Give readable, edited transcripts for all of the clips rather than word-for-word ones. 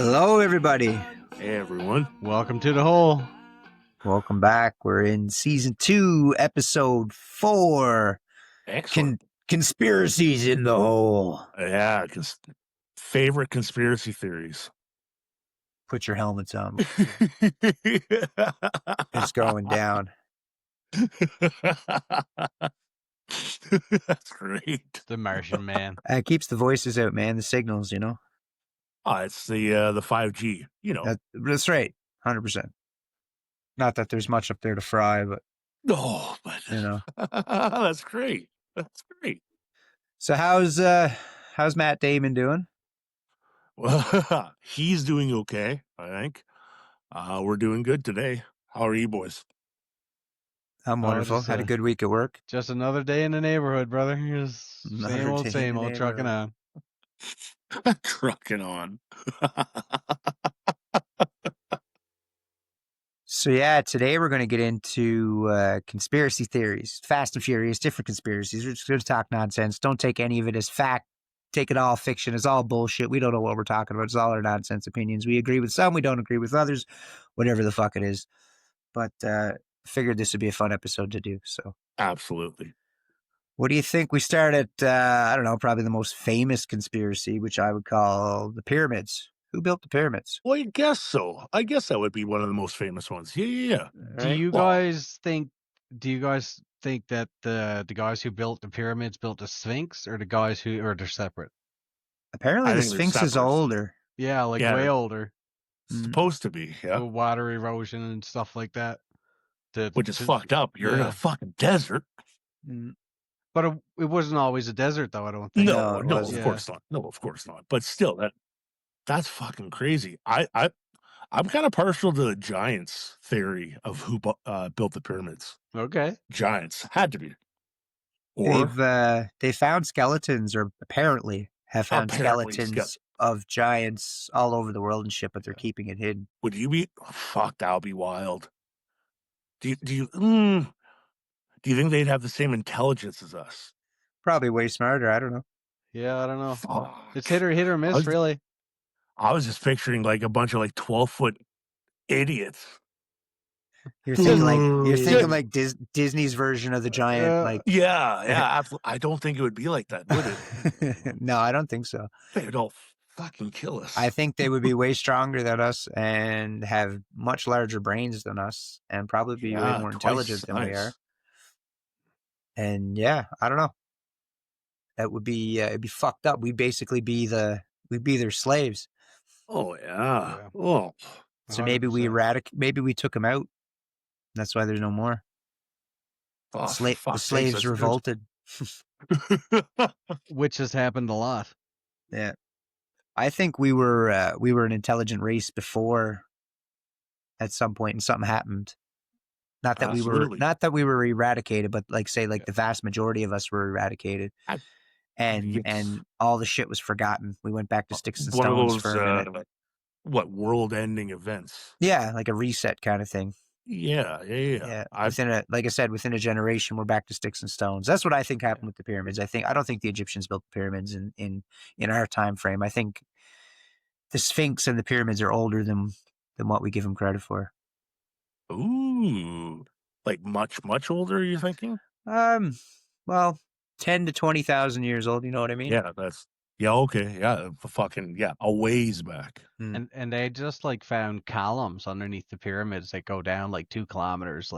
Hello, everybody. Hey, everyone. Welcome to the hole. Welcome back. We're in season 2, episode 4. Excellent. Conspiracies in the hole. Yeah, favorite conspiracy theories. Put your helmets on. It's going down. That's great. The Martian Man. It keeps the voices out, man. The signals, you know. Oh, it's the 5G. You know. That's right. 100%. Not that there's much up there to fry, but but you know. That's great. That's great. So how's Matt Damon doing? Well, he's doing okay, I think. We're doing good today. How are you boys? I'm wonderful. Had a good week at work. Just another day in the neighborhood, brother. Just same old, trucking on. Trucking on. So yeah, today we're going to get into conspiracy theories, Fast and Furious, different conspiracies. We're just going to talk nonsense. Don't take any of it as fact. Take it all fiction. It's all bullshit. We don't know what we're talking about. It's all our nonsense opinions. We agree with some, we don't agree with others, whatever the fuck it is. But figured this would be a fun episode to do. So absolutely. What do you think? We start at I don't know, probably the most famous conspiracy, which I would call the pyramids. Who built the pyramids? Well, I guess so. I guess that would be one of the most famous ones. Yeah. Right? Do you guys think that the guys who built the pyramids built the Sphinx, or the guys who, or they're separate? Apparently the Sphinx is older. Yeah, way older. Supposed to be, yeah. With water erosion and stuff like that. Which is fucked up. You're in a fucking desert. But it wasn't always a desert, though, I don't think. No, of course not. No, of course not. But still, that's fucking crazy. I'm kind of partial to the giants theory of who built the pyramids. Okay. Giants. Had to be. Or they found skeletons, or apparently have found skeletons of giants all over the world and shit, but they're keeping it hidden. Would you be? Fuck, that would be wild. Do you think they'd have the same intelligence as us? Probably way smarter. I don't know. Yeah, I don't know. Fuck. It's hit or miss, really. I was just picturing like a bunch of 12-foot idiots. You're thinking like Disney's version of the giant. Yeah. I don't think it would be like that, would it? No, I don't think so. They'd all fucking kill us. I think they would be way stronger than us and have much larger brains than us, and probably be way more intelligent than we are. And yeah, I don't know. That would be it'd be fucked up. We'd basically be their slaves. Oh yeah. Oh. So maybe we took them out. That's why there's no more. Oh, the slaves revolted. Which has happened a lot. Yeah. I think we were an intelligent race before at some point, and something happened. Not that we were eradicated, but the vast majority of us were eradicated. And all the shit was forgotten. We went back to sticks and stones for a minute. World-ending events? Yeah, like a reset kind of thing. Yeah. Within a generation, we're back to sticks and stones. That's what I think happened with the pyramids. I don't think the Egyptians built the pyramids in our time frame. I think the Sphinx and the pyramids are older than what we give them credit for. Ooh, like much older? Are you thinking? Well, 10 to 20,000 years old. You know what I mean? Yeah, okay. Yeah, a ways back. And they just found columns underneath the pyramids that go down 2 kilometers.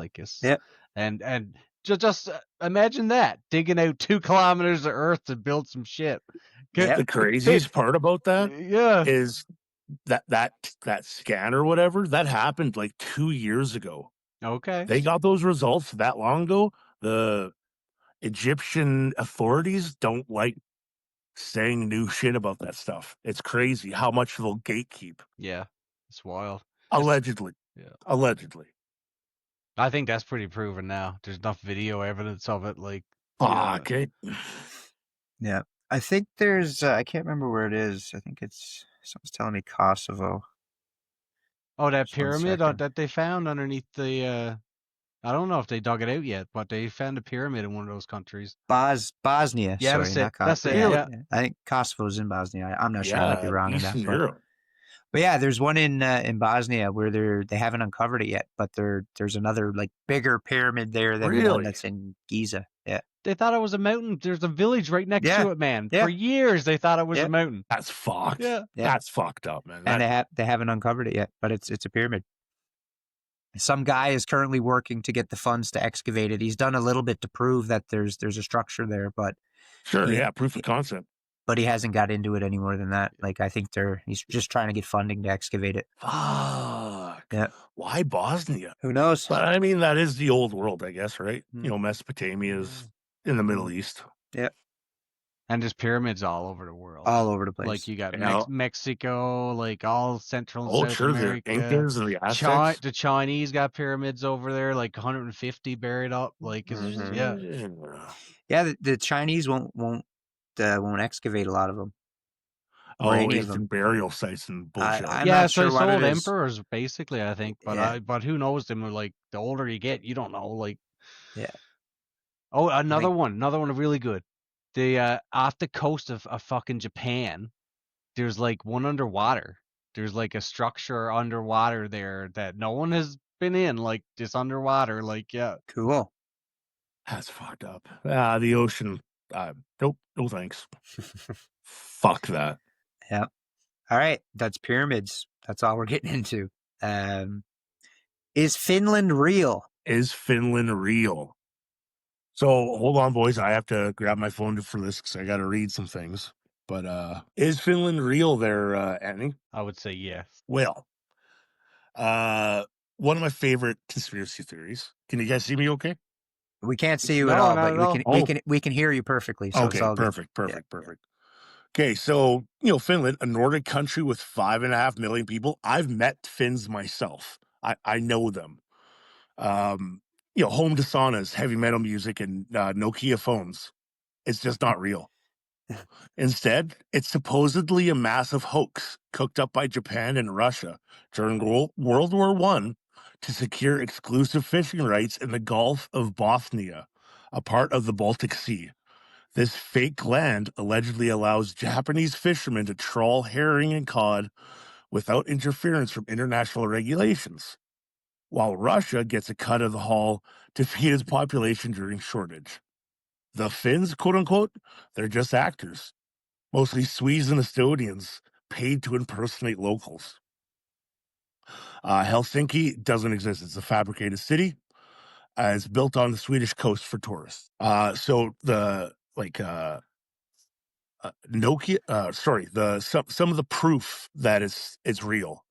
And just imagine that, digging out 2 kilometers of earth to build some shit. The craziest part about that is that scan or whatever that happened 2 years ago. Okay, they got those results that long ago. The Egyptian authorities don't like saying new shit about that stuff. It's crazy how much they'll gatekeep. Yeah, it's wild. Allegedly. Allegedly. I think that's pretty proven now. There's enough video evidence of it. Okay. Yeah. I think there's, I can't remember where it is. I think someone's telling me Kosovo. Oh, that pyramid that they found underneath the, I don't know if they dug it out yet, but they found a pyramid in one of those countries. Bosnia. Yeah, sorry, that's it. Yeah. I think Kosovo's in Bosnia. I'm not sure. I might be wrong on that. But yeah, there's one in Bosnia where they haven't uncovered it yet, but there's another like bigger pyramid there than the one Really? that's in Giza. Yeah. They thought it was a mountain. There's a village right next Yeah. to it, man. Yeah. For years, they thought it was Yeah. a mountain. That's fucked. Yeah. Yeah. That's fucked up, man. And they haven't uncovered it yet, but it's a pyramid. Some guy is currently working to get the funds to excavate it. He's done a little bit to prove that there's a structure there, but Sure, he- yeah, proof of concept. but he hasn't got into it any more than that. Like I think he's just trying to get funding to excavate it. Fuck. Yeah. Why Bosnia? Who knows? But I mean, that is the old world, I guess, right? Mm. You know, Mesopotamia is in the Middle East. And there's pyramids all over the world. All over the place. Like you got Yeah. Mexico, like all Central and Oh, South sure, the America. Incas and the Aztecs. The Chinese got pyramids over there, like 150 buried up. Like it's just, yeah. Yeah, the Chinese won't excavate a lot of them. Or Oh, any of it's them. burial sites and bullshit. I'm yeah, not so sure what sold it is. emperors basically, I think. But Yeah. but who knows them? Like the older you get, you don't know. Like Yeah. Oh, another think- one really good. The off the coast of fucking Japan, there's like one underwater. There's like a structure underwater there that no one has been in, like just underwater. Like yeah, Cool. That's fucked up. The ocean. Nope, no thanks. Fuck that. Yeah. All right. That's pyramids. That's all we're getting into. Is Finland real? Is Finland real? So hold on, boys. I have to grab my phone for this because I got to read some things. But is Finland real there, Annie? I would say yes. Well, one of my favorite conspiracy theories. Can you guys see me okay? We can't see you at No, all, not but at all. we can hear you perfectly. So Okay, it's all good. perfect. Okay, so, Finland, a Nordic country with 5.5 million people. I've met Finns myself. I know them. Home to saunas, heavy metal music, and Nokia phones. It's just not real. Instead, it's supposedly a massive hoax cooked up by Japan and Russia during World War I to secure exclusive fishing rights in the Gulf of Bothnia, a part of the Baltic Sea. This fake land allegedly allows Japanese fishermen to trawl herring and cod without interference from international regulations, while Russia gets a cut of the haul to feed its population during shortage. The Finns, quote unquote, they're just actors, mostly Swedes and Estonians, paid to impersonate locals. Helsinki doesn't exist. It's a fabricated city. It's built on the Swedish coast for tourists. So the Nokia, some of the proof that it's real.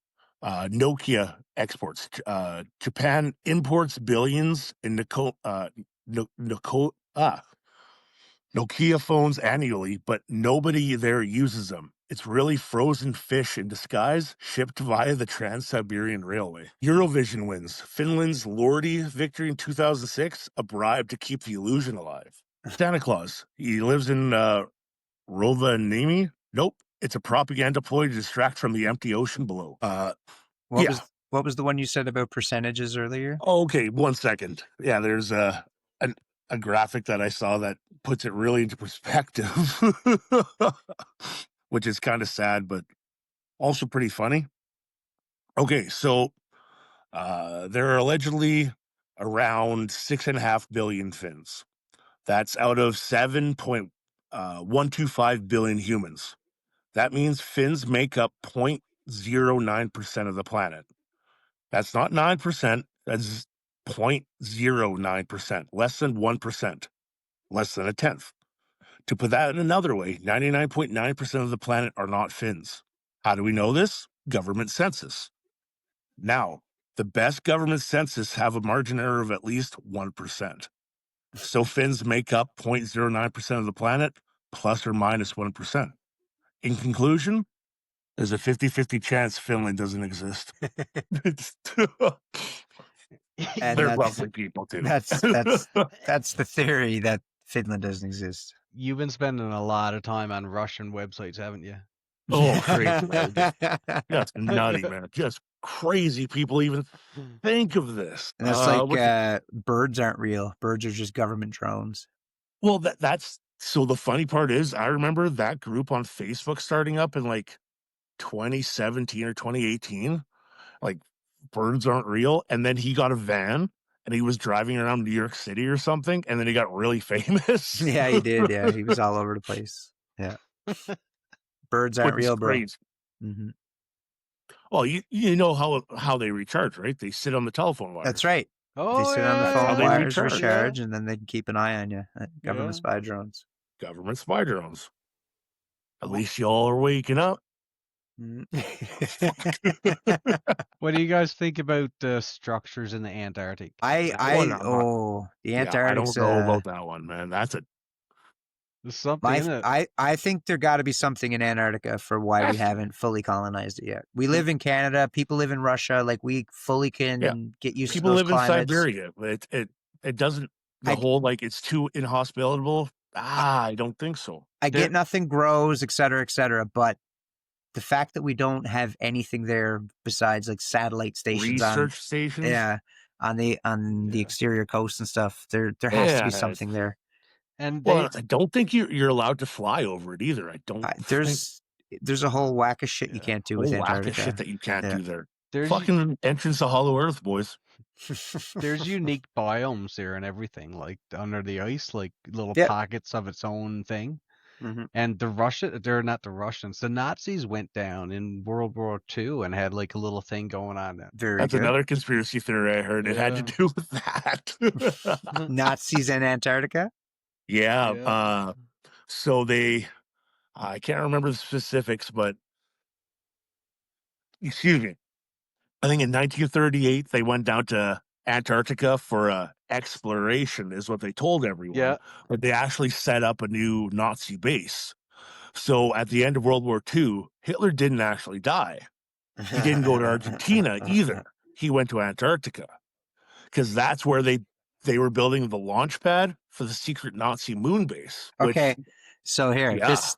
Nokia exports. Japan imports billions in Nokia phones annually, but nobody there uses them. It's really frozen fish in disguise, shipped via the Trans-Siberian Railway. Eurovision wins. Finland's Lordi victory in 2006, a bribe to keep the illusion alive. Santa Claus. He lives in Rovaniemi? Nope. It's a propaganda ploy to distract from the empty ocean below. What was the one you said about percentages earlier? Okay, 1 second. Yeah, there's a graphic that I saw that puts it really into perspective, which is kind of sad, but also pretty funny. Okay, so there are allegedly around 6.5 billion Finns. That's out of 7.125 billion humans. That means Finns make up 0.09% of the planet. That's not 9%. That's 0.09%, less than 1%, less than a tenth. To put that in another way, 99.9% of the planet are not Finns. How do we know this? Government census. Now, the best government census have a margin error of at least 1%. So Finns make up 0.09% of the planet, plus or minus 1%. In conclusion, there's a 50-50 chance Finland doesn't exist. And They're lovely people too. That's the theory that Finland doesn't exist. You've been spending a lot of time on Russian websites, haven't you? Oh, crazy. Just nutty, man. Just crazy people even think of this. And that's birds aren't real. Birds are just government drones. Well, that's so the funny part is I remember that group on Facebook starting up in like 2017 or 2018, like birds aren't real. And then he got a van and he was driving around New York City or something. And then he got really famous. Yeah, he did. Yeah, he was all over the place. Yeah. Birds aren't Which is real, bro. crazy. Mm-hmm. Well, you know how they recharge, right? They sit on the telephone wires. That's right. Oh, They sit on the yeah, phone How they wires, recharge. recharge, and then they can keep an eye on you. Government Yeah. spy drones. Government spy drones. At least y'all are waking up. What do you guys think about structures in the Antarctic? the I don't Antarctic's know about that one, man. That's a There's something in it. I think there got to be something in Antarctica for why we Yes. haven't fully colonized it yet. We live in Canada. People live in Russia. Like we fully can get used people to those live climates. in Siberia. It doesn't whole like it's too inhospitable. I don't think so. I get nothing grows, et cetera, but the fact that we don't have anything there besides like satellite stations, stations, on the exterior coast and stuff, there has to be something there. And I don't think you're allowed to fly over it either. I don't. There's a whole whack of shit you can't do with Antarctica. Whack of shit that you can't do there. There's fucking entrance to Hollow Earth, boys. There's unique biomes there and everything, like under the ice, like little pockets of its own thing. Mm-hmm. And the Nazis went down in World War II and had like a little thing going on there. That's another conspiracy theory I heard. It had to do with that. Nazis in Antarctica? Yeah. So I can't remember the specifics, but excuse me. I think in 1938, they went down to Antarctica for exploration, is what they told everyone. Yeah. But they actually set up a new Nazi base. So at the end of World War II, Hitler didn't actually die. He didn't go to Argentina either. He went to Antarctica because that's where they were building the launch pad for the secret Nazi moon base. Okay. So here, this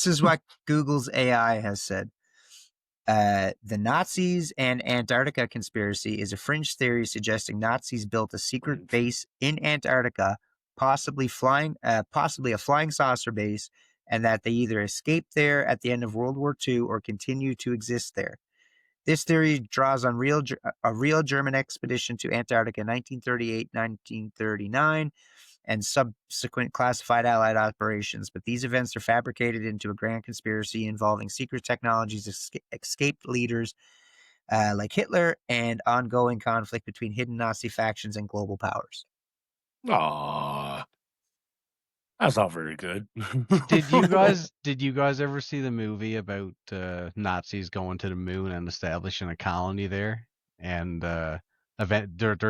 is what Google's AI has said. The Nazis and Antarctica conspiracy is a fringe theory suggesting Nazis built a secret base in Antarctica, possibly a flying saucer base, and that they either escaped there at the end of World War II or continue to exist there. This theory draws on a real German expedition to Antarctica in 1938-1939 and subsequent classified Allied operations, but these events are fabricated into a grand conspiracy involving secret technologies, escaped leaders like Hitler, and ongoing conflict between hidden Nazi factions and global powers. Aww. That's not very good. Did you guys ever see the movie about Nazis going to the moon and establishing a colony there? And their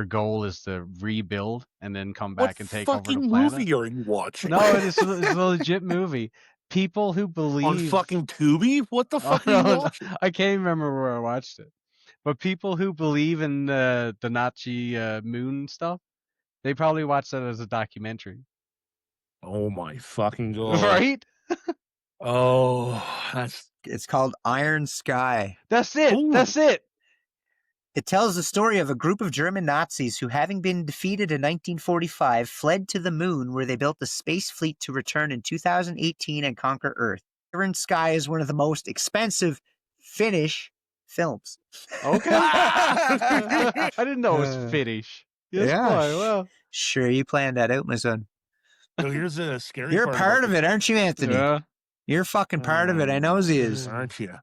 goal is to rebuild and then come back and take over the planet. What fucking movie are you watching? No, it's a legit movie. People who believe on fucking Tubi. What the fuck? I can't remember where I watched it, but people who believe in the Nazi moon stuff, they probably watched that as a documentary. Oh my fucking god! Right? It's called Iron Sky. That's it. Ooh. That's it. It tells the story of a group of German Nazis who, having been defeated in 1945, fled to the moon, where they built a space fleet to return in 2018 and conquer Earth. Iron Sky is one of the most expensive Finnish films. Okay. I didn't know it was Finnish. Yes, boy. Well, sure, you planned that out, my son. So here's a scary You're part. You're part of it, aren't you, Anthony? Yeah. You're fucking part of it. I know he is. Aren't you?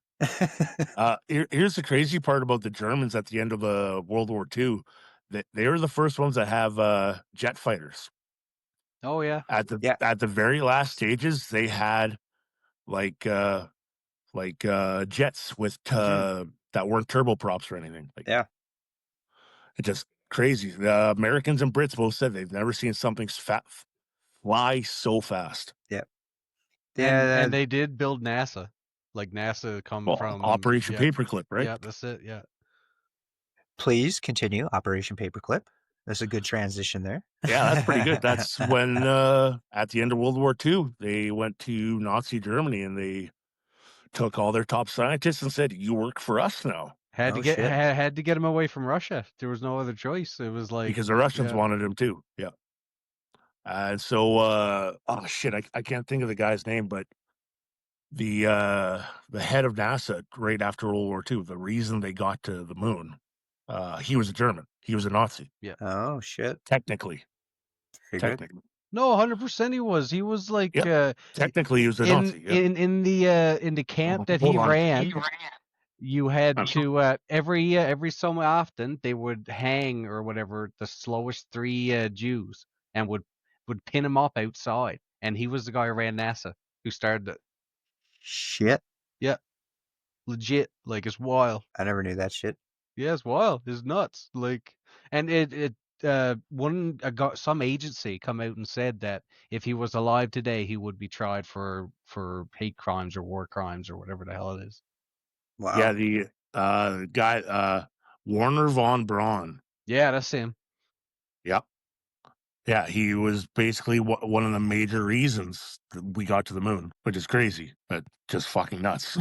Here's the crazy part about the Germans at the end of World War II. That they were the first ones that have jet fighters. Oh yeah. At the very last stages, they had like jets with that weren't turboprops or anything. It's just crazy. The Americans and Brits both said they've never seen something fly so fast. Yeah. And they did build NASA. Like NASA from Operation Paperclip, right? Yeah, that's it. Yeah. Please continue Operation Paperclip. That's a good transition there. Yeah, that's pretty good. That's when at the end of World War II, they went to Nazi Germany and they took all their top scientists and said, "You work for us now." Had to get them away from Russia. There was no other choice. It was like because the Russians wanted them too. Yeah. And so, I can't think of the guy's name, but the head of NASA right after World War II, the reason they got to the moon, he was a German. He was a Nazi. Oh shit! Technically. Very good. Technically. No, 100% he was. He was like Yep. Technically he was a Nazi. Yep. in the camp that he Hold on. ran. You had to every so often they would hang or whatever the slowest 3 Jews and would pin him up outside. And he was the guy who ran NASA, who started it. Shit! Yeah, legit. Like, it's wild. I never knew that shit. Yeah, it's wild. It's nuts. Like, and some agency come out and said that if he was alive today, he would be tried for hate crimes or war crimes or whatever the hell it is. Wow. Yeah, the guy Warner von Braun. Yeah, that's him. Yep. Yeah, he was basically one of the major reasons that we got to the moon, which is crazy, but just fucking nuts.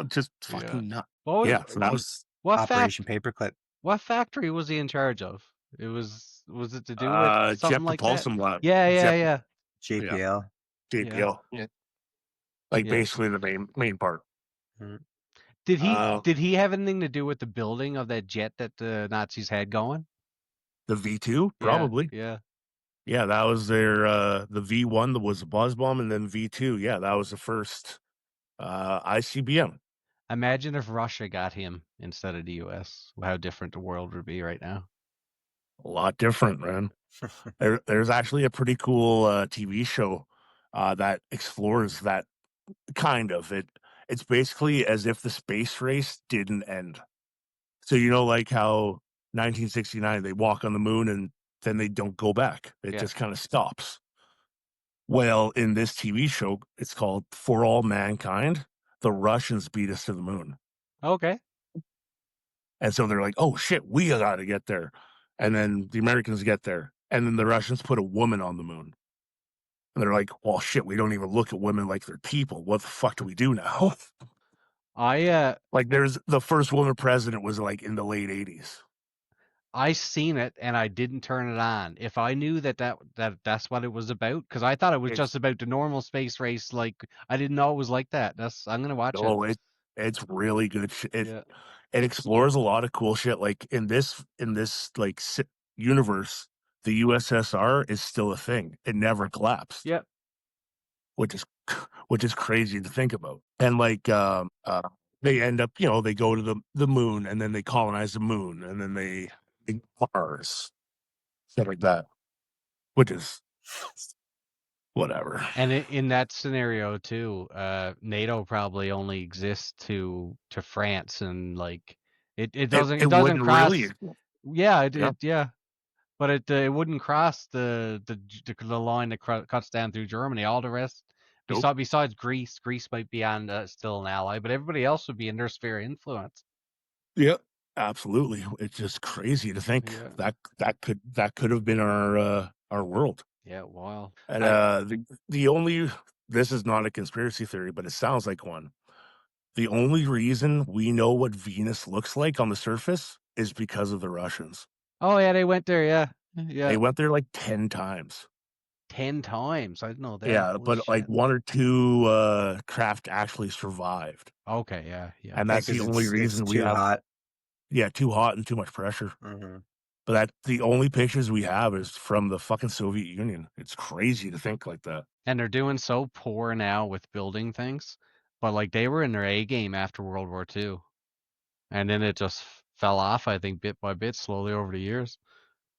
Just fucking nuts. Yeah, so that was Operation Paperclip. What factory was he in charge of? Was it to do with something Jet like Propulsion that? Lab. Yeah. JPL. JPL. Yeah. Like basically the main part. Did he have anything to do with the building of that jet that the Nazis had going? The V2, probably. Yeah. Yeah, that was their the V1 that was a buzz bomb, and then V2. Yeah, that was the first ICBM. Imagine if Russia got him instead of the US. How different the world would be right now. A lot different, man. There's actually a pretty cool TV show that explores that kind of it. It's basically as if the space race didn't end. So like how 1969 they walk on the moon and then they don't go back. It just kind of stops. Well, in this TV show, it's called For All Mankind. The Russians beat us to the moon. Okay. And so they're like, oh shit, we got to get there. And then the Americans get there. And then the Russians put a woman on the moon. And they're like, well, shit, we don't even look at women like they're people. What the fuck do we do now? There's the first woman president was like in the late 80s. I seen it and I didn't turn it on. If I knew that's what it was about, because I thought it was just about the normal space race. Like, I didn't know it was like that. I'm gonna watch it. Oh, it's really good. It explores a lot of cool shit. Like in this like universe, the USSR is still a thing. It never collapsed. Yep. Which is crazy to think about. And like they end up, they go to the moon and then they colonize the moon and then they Mars, stuff like that, which is whatever. And in that scenario too, NATO probably only exists to France, and like it doesn't cross. Really. Yeah, but it wouldn't cross the line that cuts down through Germany. All the rest, besides Greece might be on still an ally, but everybody else would be in their sphere of influence. Yep. Absolutely. It's just crazy to think that could have been our world. Yeah, wow. And this is not a conspiracy theory, but it sounds like one. The only reason we know what Venus looks like on the surface is because of the Russians. Oh yeah, they went there, yeah. They went there like 10 times. 10 times? I didn't know that. Yeah, but shit. Like 1 or 2 craft actually survived. Okay, yeah. And that's the only reason we have hot. Yeah, too hot and too much pressure. Mm-hmm. But the only pictures we have is from the fucking Soviet Union. It's crazy to think like that. And they're doing so poor now with building things, but like they were in their A game after World War II, and then it just fell off. I think bit by bit, slowly over the years.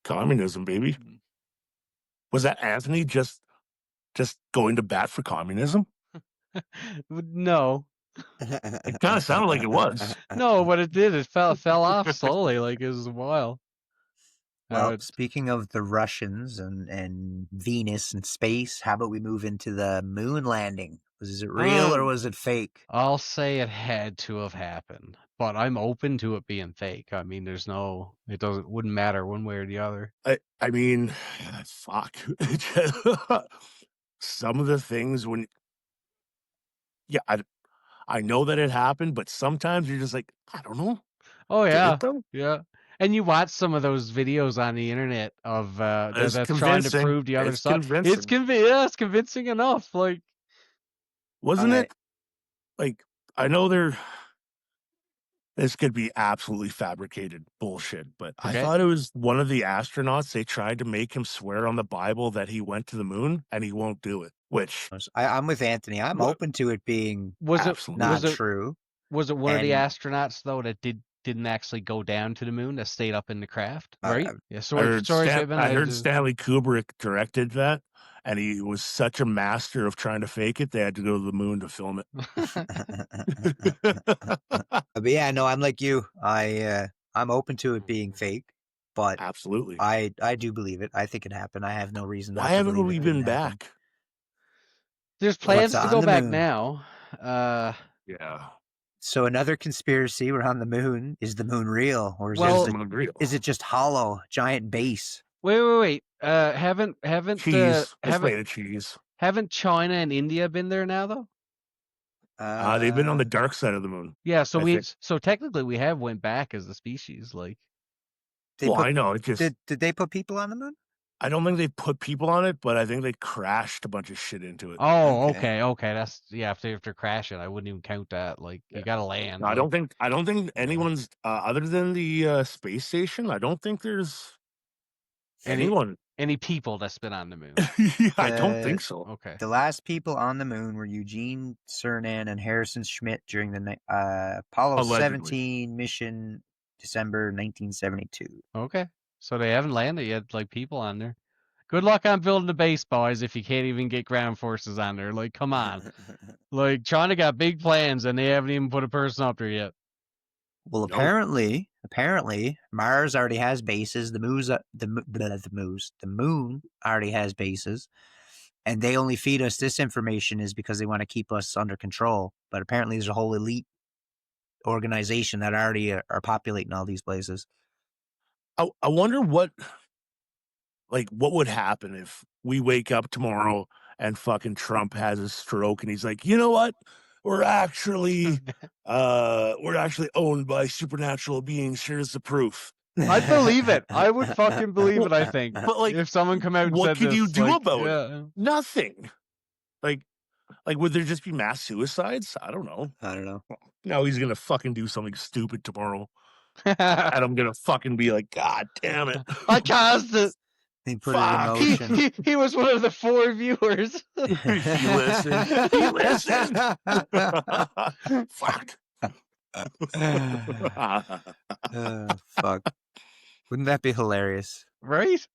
Communism, baby. Was that Anthony just going to bat for communism? No. It kind of sounded like it was. No, but it did. It fell off slowly. Like, it was a while. Well, speaking of the Russians and Venus and space, how about we move into the moon landing? Was it real or was it fake? I'll say it had to have happened, but I'm open to it being fake. I mean, wouldn't matter one way or the other. I mean, fuck. Some of the things I know that it happened, but sometimes you're just like, I don't know. Oh yeah, yeah. And you watch some of those videos on the internet of that's trying to prove the other side. It's convincing enough. Like, Wasn't it like, I know this could be absolutely fabricated bullshit, but I Okay. thought it was one of the astronauts. They tried to make him swear on the Bible that he went to the moon, and he won't do it. Which I'm with Anthony. I'm open to it being absolutely not true. Was it one of the And- astronauts though that didn't actually go down to the moon, that stayed up in the craft, right? Yeah. I Sorry, heard, Shipman. I heard Stanley Kubrick directed that, and he was such a master of trying to fake it. They had to go to the moon to film it. But yeah, no, I'm like you. I'm open to it being fake, but Absolutely. I do believe it. I think it happened. I have no reason. Why haven't we been back? There's plans What's to on go the back moon? now. Yeah. So another conspiracy. We're on the moon. Is the moon real, or Well- is it just hollow, giant base? Wait. Haven't Cheese. It's haven't made of cheese. haven't China and India been there now though? They've been on the dark side of the moon. Yeah, so I we think. so technically we have went back as a species, like. I know. It just. Did they put people on the moon? I don't think they put people on it, but I think they crashed a bunch of shit into it. Oh, Okay. okay. That's after crashing, I wouldn't even count that. Like you gotta land. No, I don't think anyone's other than the space station. I don't think there's anyone. Any people that's been on the moon. I don't think so. Okay. The last people on the moon were Eugene Cernan and Harrison Schmitt during the Apollo Allegedly. 17 mission, December 1972. Okay. So they haven't landed yet, like people on there. Good luck on building the base, boys, if you can't even get ground forces on there. Like, come on. Like, China got big plans and they haven't even put a person up there yet. Well, Nope. apparently, Mars already has bases. The moon already has bases, and they only feed us this information is because they want to keep us under control. But apparently, there's a whole elite organization that already are populating all these places. I wonder what would happen if we wake up tomorrow and fucking Trump has a stroke and he's like, you know what? We're actually owned by supernatural beings. Here's the proof. I'd believe it. I would fucking believe it, I think. But, like, if someone come out and what said can you this, do like, about it? yeah. Nothing. Like would there just be mass suicides? I don't know. No, he's gonna fucking do something stupid tomorrow, and I'm gonna fucking be like, God damn it! I caused it. They put it in motion. He was one of the 4 viewers. He listened. He listened. Fuck. Fuck. Wouldn't that be hilarious? Right?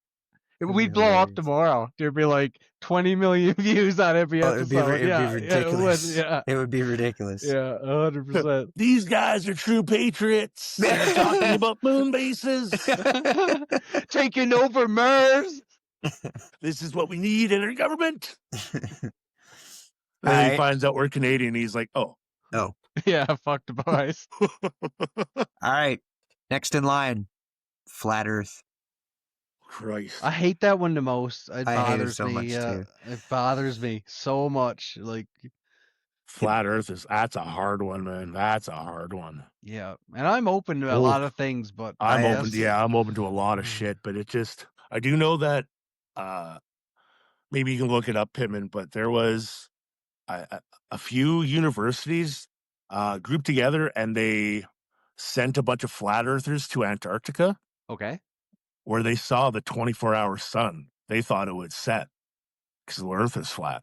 That'd We'd be blow up hilarious. tomorrow. There'd be like 20 million views on every Oh, episode. it'd be Yeah, ridiculous. Yeah, It would be ridiculous. yeah, 100%. These guys are true patriots. They're talking about moon bases. Taking over Mars. This is what we need in our government. Then he Alright. finds out we're Canadian. He's like, oh. Yeah, fuck the boys. All right. Next in line, Flat Earth. Christ. I hate that one the most. It I hate it bothers so me. much, too. It bothers me so much. Like, Flat Earth that's a hard one, man. That's a hard one. yeah. And I'm open to a Oh. lot of things, but I'm I open. guess- I'm open to a lot of shit, but it just, I do know that, maybe you can look it up, Pittman, but there was a few universities grouped together and they sent a bunch of flat earthers to Antarctica okay. where they saw the 24-hour sun. They thought it would set because the earth is flat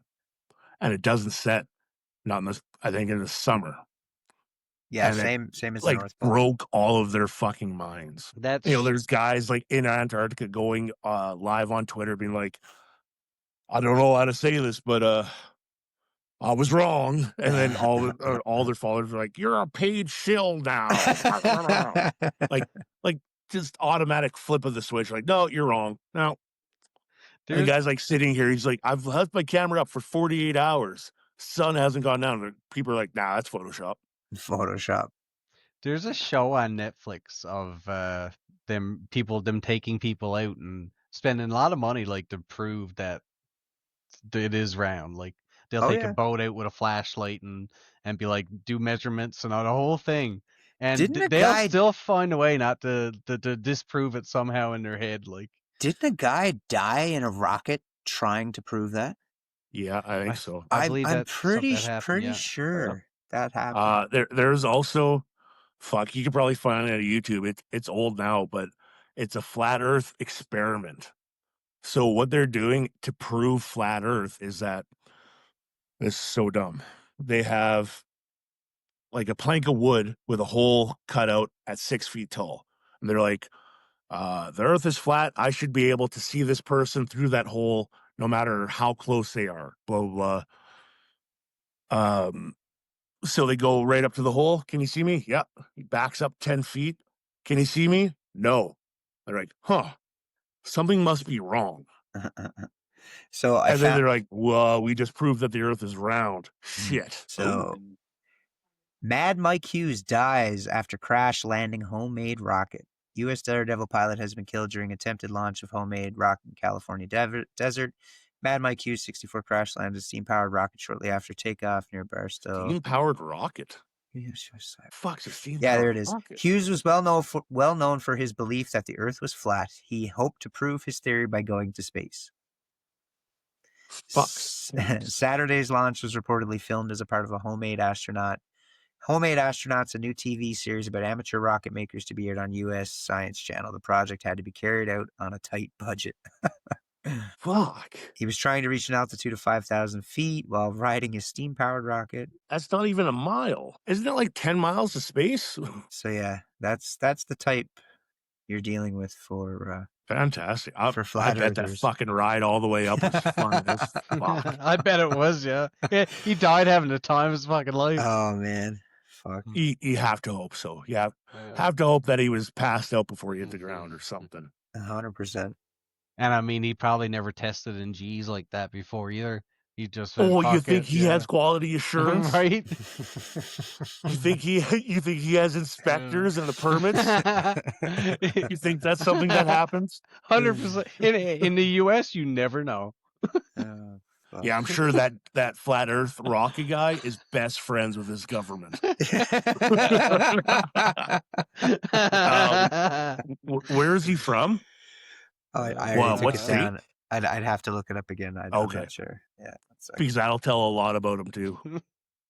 and it doesn't set. Not in I think in the summer. Yeah, And it, same as the like North Pole. broke all of their fucking minds. That's There's guys like in Antarctica going live on Twitter being like, I don't know how to say this, but I was wrong. And then all their followers are like, you're a paid shill now. like just automatic flip of the switch. Like, no, you're wrong. No. And the there's, guy's like sitting here. He's like, I've left my camera up for 48 hours. Sun hasn't gone down. And people are like, nah, that's Photoshop. Photoshop. there's a show on Netflix of them taking people out and spending a lot of money like to prove that it is round. Like they'll Oh, take yeah. a boat out with a flashlight and be like do measurements and all the whole thing. And Didn't a they'll guy- still find a way not to disprove it somehow in their head. Like Didn't a guy die in a rocket trying to prove that? Yeah, I think so. I I'm believe I'm that something that happened. pretty Yeah. sure that happened. There's also, fuck, you could probably find it on YouTube. It's old now, but it's a flat Earth experiment. So what they're doing to prove flat Earth is that it's so dumb. They have like a plank of wood with a hole cut out at 6 feet tall, and they're like, the Earth is flat. I should be able to see this person through that hole, no matter how close they are. Blah blah blah. So they go right up to the hole. Can you see me? Yep. He backs up 10 feet. Can you see me? No. They're like, huh, something must be wrong. So I And then found they're like, well, we just proved that the Earth is round. Shit. so Mad Mike Hughes dies after crash landing homemade rocket. U.S. Daredevil pilot has been killed during attempted launch of homemade rocket in California desert. Mad Mike Hughes, 64, crash landed a steam-powered rocket shortly after takeoff near Barstow. Steam-powered rocket? Yes, Fuck's a steam-powered yeah, there it is. rocket? Hughes was well known for his belief that the Earth was flat. He hoped to prove his theory by going to space. Saturday's launch was reportedly filmed as a part of a Homemade Astronauts, a new TV series about amateur rocket makers to be aired on U.S. Science Channel. The project had to be carried out on a tight budget. Fuck. He was trying to reach an altitude of 5,000 feet while riding his steam-powered rocket. That's not even a mile. Isn't it like 10 miles to space? So yeah, that's the type you're dealing with for Fantastic. for I flat bet that earthers. fucking ride all the way up was fun as fuck. I bet it was. Yeah. He died having the time of his fucking life. Oh man, fuck. You have to hope so. You have to hope that he was passed out before he hit the ground or something. 100%. And I mean, he probably never tested in G's like that before either. He just Oh, said, you "Fuck think it," he has quality assurance? right? You think he has inspectors and the permits? You think that's something that happens? 100%. In the U.S., you never know. Yeah, I'm sure that flat Earth rocket guy is best friends with his government. Where is he from? I Well, already took what it state? down. I'd have to look it up again. I'm Okay. not sure. Yeah, Because that'll tell a lot about him too.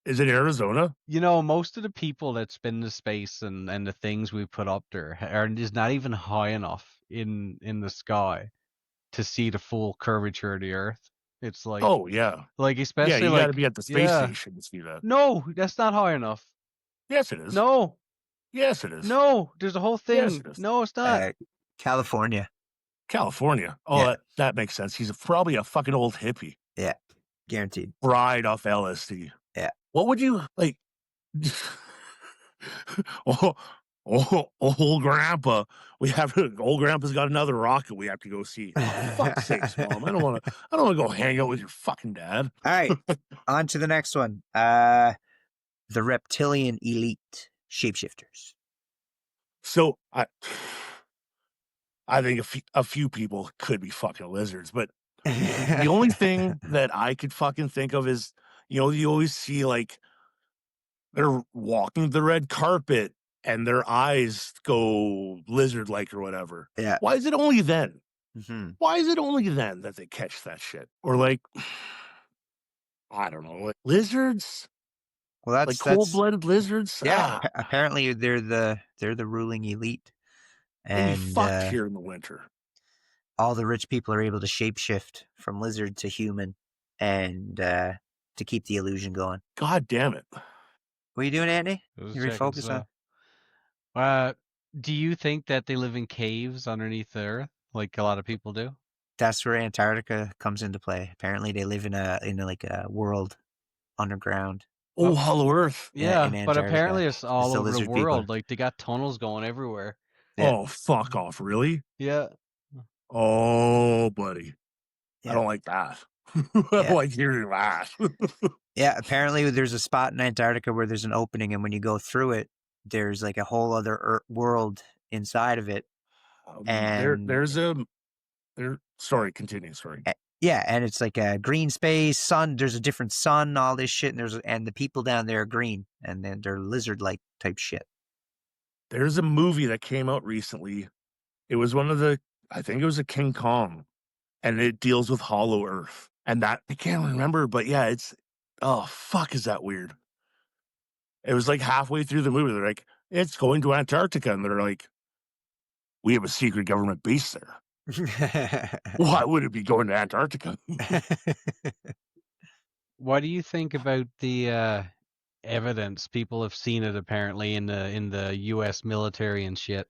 Is it Arizona? You know, most of the people that's been to space and the things we put up there are is not even high enough in the sky to see the full curvature of the Earth. It's like, Oh yeah, like yeah. especially You like got to be at the space yeah. station to see that. No, that's not high enough. Yes, it is. No, Yes, it is. no, there's a whole thing. Yes, it is. No, it's not. California. California. Oh, Yeah. that makes sense. He's probably a fucking old hippie. Yeah, guaranteed. Fried off LSD. Yeah. What would you like? Old grandpa. Old grandpa's got another rocket we have to go see. Oh, fuck's sakes, Mom. I don't want to go hang out with your fucking dad. All right, on to the next one. The reptilian elite shapeshifters. So I think a few people could be fucking lizards, but the only thing that I could fucking think of is, you always see like they're walking the red carpet and their eyes go lizard-like or whatever. Yeah. Why is it only then? Mm-hmm. Why is it only then that they catch that shit? Or like, I don't know, like lizards? Well, that's like cold-blooded lizards? Yeah, apparently they're the ruling elite, And and fucked here in the winter. all the rich people are able to shapeshift from lizard to human, and to keep the illusion going. God damn it! What are you doing, Andy? It was You checking refocus stuff. on. Do you think that they live in caves underneath the Earth, like a lot of people do? That's where Antarctica comes into play. Apparently, they live in a world underground. Oh, Hollow Earth. Yeah, in but Antarctica. apparently it's all the over the lizard people. world. Like they got tunnels going everywhere. Yeah. Oh, fuck off! Really? Yeah. Oh, buddy. Yeah. I don't like that. I don't like hearing that. Yeah, apparently there's a spot in Antarctica where there's an opening, and when you go through it, there's like a whole other world inside of it. And sorry, continue. Sorry. Yeah, and it's like a green space, sun. There's a different sun, all this shit, and the people down there are green, and then they're lizard-like type shit. There's a movie that came out recently. It was I think it was a King Kong, and it deals with Hollow Earth. And that I can't remember, but yeah, it's oh fuck, is that weird? It was like halfway through the movie, they're like, "It's going to Antarctica," and they're like, "We have a secret government base there. Why would it be going to Antarctica?" What do you think about the evidence? People have seen it apparently in the U.S. military and shit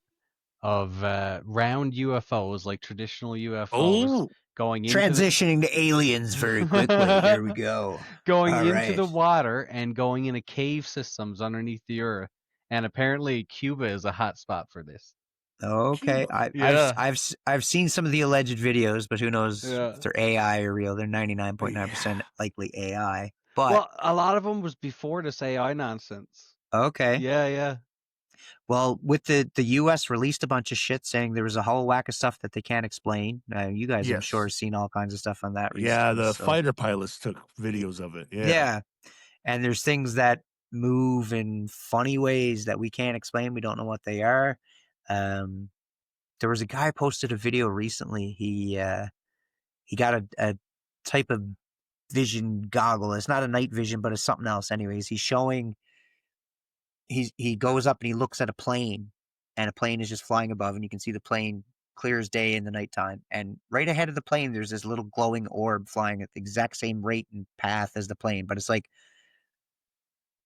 of round UFOs, like traditional UFOs, Oh, going into Transitioning to aliens very quickly. Here we go. going All into the right. water and going into cave systems underneath the earth. And apparently, Cuba is a hot spot for this. Okay. Yeah. I've seen some of the alleged videos, but who knows Yeah. if they're AI or real? They're 99.9% likely AI. But Well, a lot of them was before this AI nonsense. okay. Yeah, yeah. Well, with the U.S. released a bunch of shit saying there was a whole whack of stuff that they can't explain. You guys, I'm sure, have yes. seen all kinds of stuff on that recently. Yeah, the so. fighter pilots took videos of it. Yeah. Yeah. And there's things that move in funny ways that we can't explain. We don't know what they are. There was a guy posted a video recently. He got a type of vision goggle. It's not a night vision, but it's something else. Anyways, he's showing. He goes up and he looks at a plane, and a plane is just flying above, and you can see the plane clear as day in the nighttime. And right ahead of the plane, there's this little glowing orb flying at the exact same rate and path as the plane, but it's like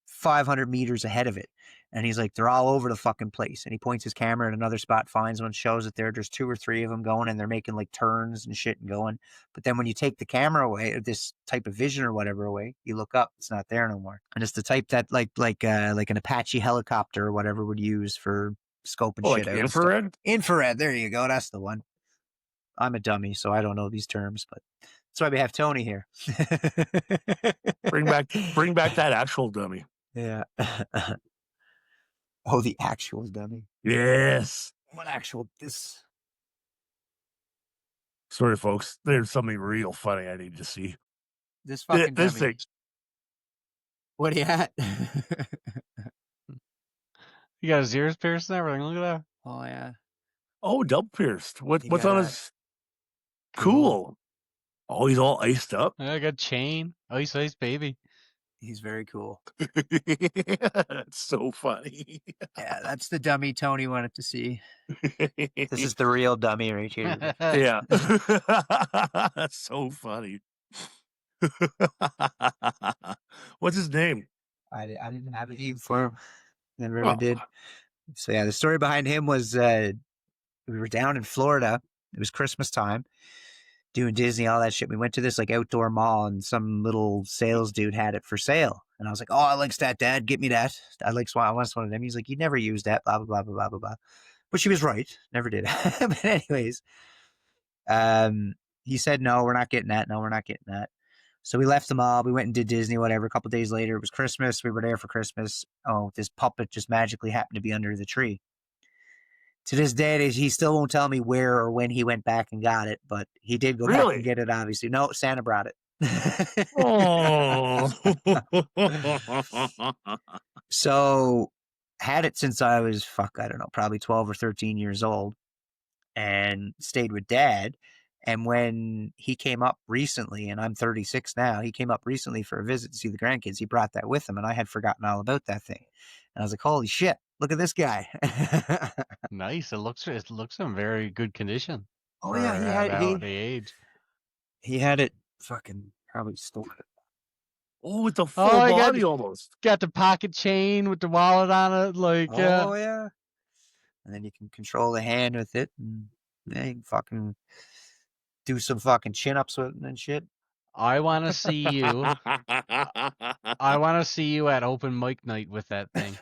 500 meters ahead of it. And he's like, they're all over the fucking place. And he points his camera at another spot, finds one, shows it there. There's 2 or 3 of them going, and they're making like turns and shit and going. But then when you take the camera away, or this type of vision or whatever away, you look up, it's not there no more. And it's the type that like an Apache helicopter or whatever would use for scoping Oh, shit like out. infrared? Infrared. There you go. That's the one. I'm a dummy, so I don't know these terms, but that's why we have Tony here. Bring back that actual dummy. Yeah. Oh, the actual dummy. Yes. What actual this? Sorry, folks. There's something real funny I need to see. This fucking This dummy. thing. What are you at? You got his ears pierced and everything. Look at that. Oh yeah. Oh, double pierced. What's got on a his? Cool. Oh, he's all iced up. Yeah, I got chain. Ice baby. He's very cool. That's so funny. Yeah, that's the dummy Tony wanted to see. This is the real dummy right here. Yeah. That's so funny. What's his name? I didn't have a name for him. Never Oh. ever did. So yeah, the story behind him was we were down in Florida. It was Christmas time, doing Disney, all that shit. We went to this like outdoor mall, and some little sales dude had it for sale. And I was like, "Oh, I like that, Dad. Get me that. I want one of them." He's like, "You never used that." Blah blah blah blah blah blah blah. But she was right. Never did. But anyways, he said, "No, we're not getting that. No, we're not getting that." So we left the mall. We went and did Disney, whatever. A couple days later, it was Christmas. We were there for Christmas. Oh, this puppet just magically happened to be under the tree. To this day, he still won't tell me where or when he went back and got it, but he did go back and get it, obviously. No, Santa brought it. Oh. So, had it since I was, I don't know, probably 12 or 13 years old, and stayed with Dad. And when he came up recently, and I'm 36 now, he came up recently for a visit to see the grandkids. He brought that with him, and I had forgotten all about that thing. And I was like, holy shit, look at this guy. Nice. It looks in very good condition. Oh, yeah, the age. He had it fucking probably stolen. Oh, with the full body almost. Got the pocket chain with the wallet on it. Like, oh, yeah. And then you can control the hand with it. And yeah, you can fucking do some fucking chin-ups with it and shit. I want to see you. I want to see you at open mic night with that thing.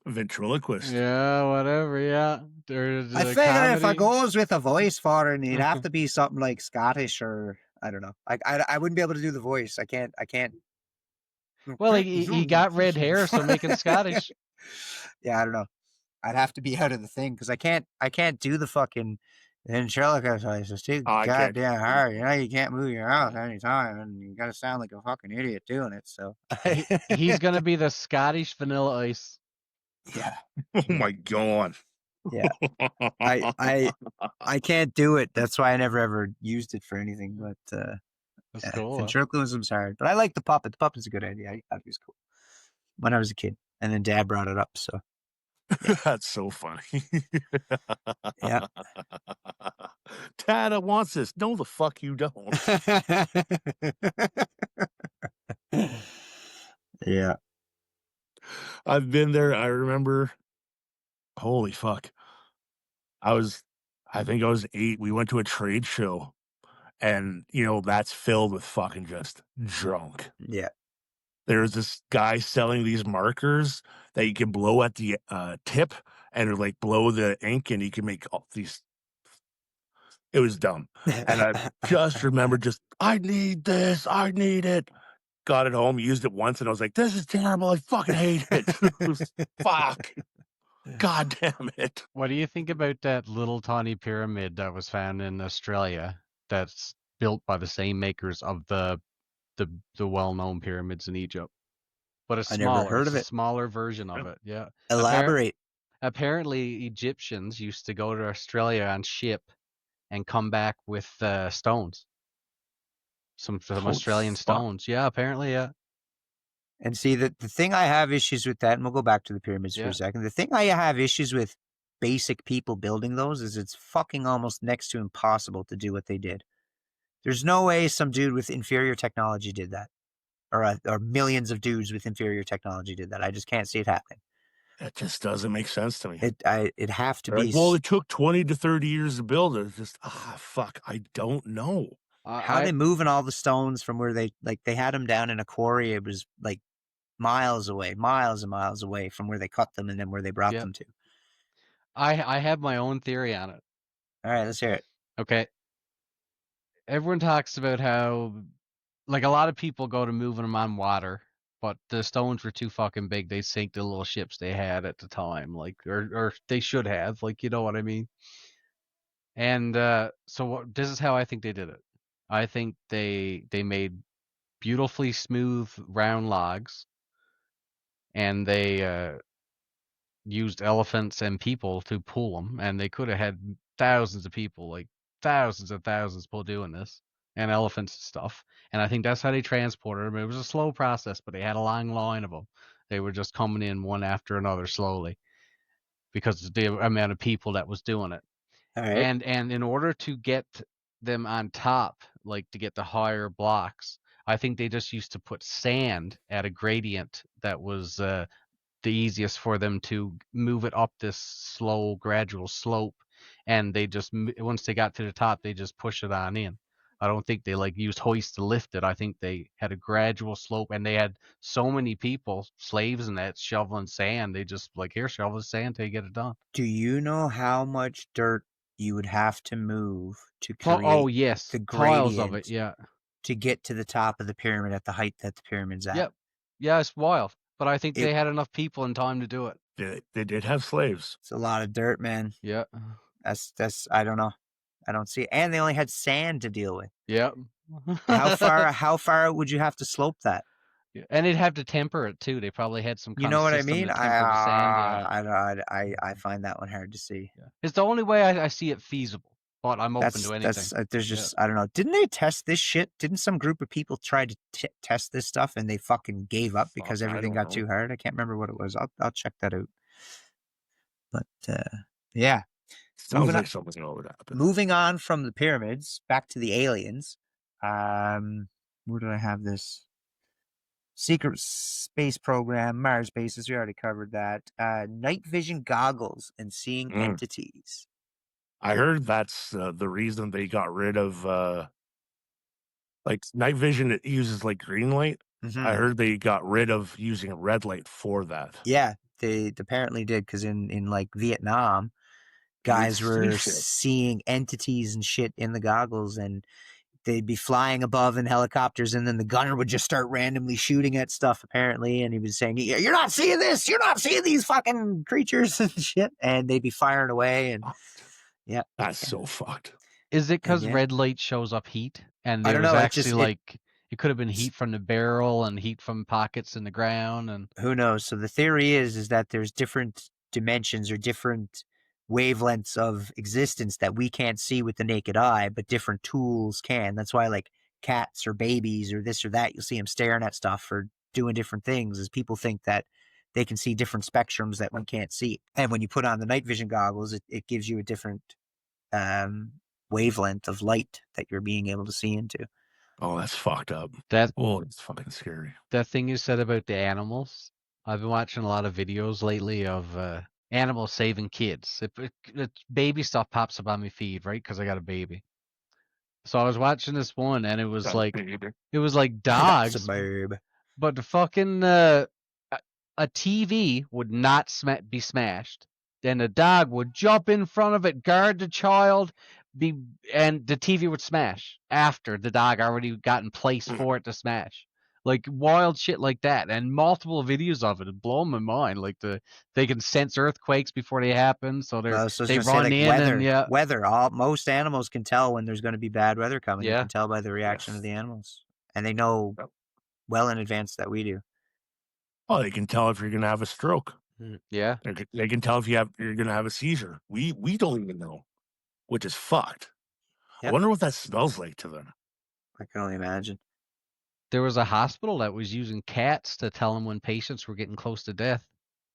Ventriloquist. Yeah, whatever. Yeah. I figure if I goes with a voice for it, it'd have to be something like Scottish or I don't know. I wouldn't be able to do the voice. I can't. Well, he got red hair, so make it Scottish. Yeah, I don't know. I'd have to be out of the thing because I can't do the fucking ventriloquist voice. It's too goddamn hard. You know, you can't move your mouth anytime, and you gotta sound like a fucking idiot doing it. So he's gonna be the Scottish Vanilla Ice. Yeah. Oh my god. Yeah. I can't do it. That's why I never ever used it for anything. But That's cool. ventriloquism's hard. But I like the puppet. The puppet's a good idea. I thought it was cool when I was a kid, and then Dad brought it up. So That's so funny. yeah. Dad, I want this. No, the fuck you don't. Yeah. I've been there. I remember. Holy fuck. I think I was 8. We went to a trade show, and that's filled with fucking just junk. Yeah. There's this guy selling these markers that you can blow at the tip and like blow the ink, and you can make all these. It was dumb. And I just remember I need this. I need it. Got it home, used it once, and I was like, this is terrible. I fucking hate it. Fuck. God damn it. What do you think about that little tiny pyramid that was found in Australia that's built by the same makers of the well-known pyramids in Egypt? But it's I smaller. never heard of It's it. a smaller version of it. Yeah. Elaborate. Apparently, Egyptians used to go to Australia on ship and come back with stones. Some Australian stones. Yeah, apparently, yeah. And see, the thing I have issues with that, and we'll go back to the pyramids for a second. The thing I have issues with basic people building those is it's fucking almost next to impossible to do what they did. There's no way some dude with inferior technology did that. Or millions of dudes with inferior technology did that. I just can't see it happening. That just doesn't make sense to me. It'd have to be. Well, it took 20 to 30 years to build it. It's just, fuck, I don't know. How they moving all the stones from where they had them down in a quarry. It was like miles and miles away from where they cut them and then where they brought them to. I have my own theory on it. All right, let's hear it. Okay. Everyone talks about how, like, a lot of people go to moving them on water, but the stones were too fucking big. They sank the little ships they had at the time, like, or they should have, like, you know what I mean? And this is how I think they did it. I think they made beautifully smooth round logs, and they used elephants and people to pull them, and they could have had thousands of people, like thousands and thousands of people doing this, and elephants and stuff. And I think that's how they transported them. It was a slow process, but they had a long line of them. They were just coming in one after another slowly because of the amount of people that was doing it. All right. And in order to get them on top, like to get the higher blocks, I think they just used to put sand at a gradient that was the easiest for them to move it up this slow, gradual slope. And they just, once they got to the top, they just push it on in. I don't think they like used hoists to lift it. I think they had a gradual slope, and they had so many people, slaves and that, shoveling sand. They just like, here, shovel the sand till you get it done. Do you know how much dirt you would have to move to create the piles of it, yeah, to get to the top of the pyramid at the height that the pyramid's at? Yep. Yeah, it's wild. But I think they had enough people and time to do it. They did have slaves. It's a lot of dirt, man. Yeah. That's I don't know. I don't see it. And they only had sand to deal with. Yep. How far would you have to slope that? Yeah. And they'd have to temper it too. They probably had some You know what I mean? I find that one hard to see. Yeah. It's the only way I see it feasible. But I'm open to anything. There's just I don't know. Didn't they test this shit? Didn't some group of people try to test this stuff and they fucking gave up because everything got too hard? I can't remember what it was. I'll check that out. But yeah. Sounds like something that would happen. Moving on from the pyramids back to the aliens. Where did I have this? Secret space program, Mars bases. We already covered that. Night vision goggles and seeing entities. I heard that's the reason they got rid of like night vision. It uses like green light. Mm-hmm. I heard they got rid of using red light for that. Yeah, they apparently did, because in like Vietnam, guys were seeing entities and shit in the goggles, and they'd be flying above in helicopters, and then the gunner would just start randomly shooting at stuff, apparently, and he was saying, "You're not seeing this! You're not seeing these fucking creatures and shit!" And they'd be firing away, and yeah. That's so fucked. Is it because red light shows up heat? And there was actually it could have been heat from the barrel and heat from pockets in the ground, and who knows? So the theory is that there's different dimensions or different wavelengths of existence that we can't see with the naked eye, but different tools can. That's why like cats or babies or this or that, you'll see them staring at stuff or doing different things, as people think that they can see different spectrums that we can't see. And when you put on the night vision goggles, it gives you a different wavelength of light that you're being able to see into. Oh, that's fucked up. It's fucking scary. That thing you said about the animals, I've been watching a lot of videos lately of animals saving kids. It's baby stuff pops up on my feed, right? Because I got a baby. So I was watching this one, and it was like dogs, That's a babe. but the fucking a TV would not be smashed. Then the dog would jump in front of it, guard the child, and the TV would smash after the dog already got in place for it to smash. Like wild shit like that, and multiple videos of it. It blown my mind. Like they can sense earthquakes before they happen, so they run in weather, and weather. Most animals can tell when there's going to be bad weather coming. You can tell by the reaction of the animals, and they know well in advance that we do. Oh, they can tell if you're going to have a stroke. Yeah, they can tell if you're going to have a seizure. We don't even know, which is fucked. Yep. I wonder what that smells like to them. I can only imagine. There was a hospital that was using cats to tell them when patients were getting close to death.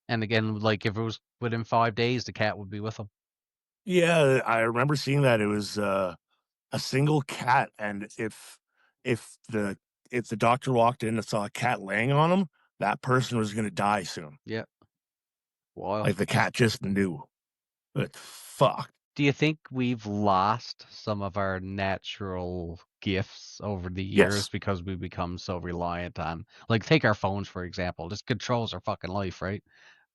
And again, like if it was within 5 days, the cat would be with them. Yeah, I remember seeing that. It was a single cat, and if the doctor walked in and saw a cat laying on him, that person was going to die soon. Yeah. Wow. Like the cat just knew. But fuck. Do you think we've lost some of our natural gifts over the years because we become so reliant on, like, take our phones, for example. This controls our fucking life, right?